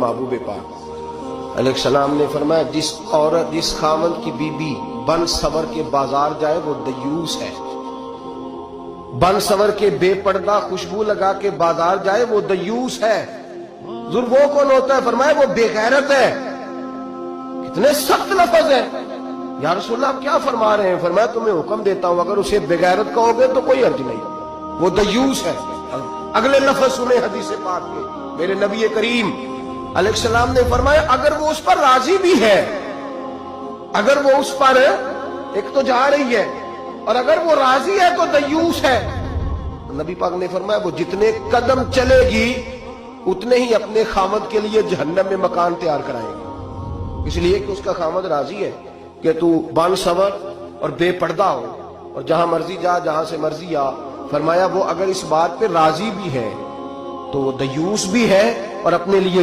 محبوب پاک علیہ السلام نے فرمایا جس عورت جس خاوند کی بیوی بن سور کے بازار جائے وہ دیوس ہے، بن سور کے بے پردہ خوشبو لگا کے بازار جائے وہ دیوس ہے۔ حضور وہ کون ہوتا ہے؟ فرمایا وہ بے غیرت ہے۔ کتنے سخت لفظ ہیں۔ یا رسول اللہ آپ کیا فرما رہے ہیں؟ فرمایا تمہیں حکم دیتا ہوں اگر اسے بے غیرت کہو گے تو کوئی حرج نہیں، وہ دیوس ہے۔ اگلے لفظ سنیں حدیث پاک کے، میرے نبی کریم علیہ السلام نے فرمایا اگر وہ اس پر راضی بھی ہے، اگر وہ اس پر ایک تو جا رہی ہے اور اگر وہ راضی ہے تو دیوس ہے۔ نبی پاک نے فرمایا وہ جتنے قدم چلے گی اتنے ہی اپنے خامد کے لیے جہنم میں مکان تیار کرائے گی، اس لیے کہ اس کا خامد راضی ہے کہ تو بن سور اور بے پردہ ہو اور جہاں مرضی جا جہاں سے مرضی آ۔ فرمایا وہ اگر اس بات پہ راضی بھی ہے تو وہ دیوس بھی ہے اور اپنے لیے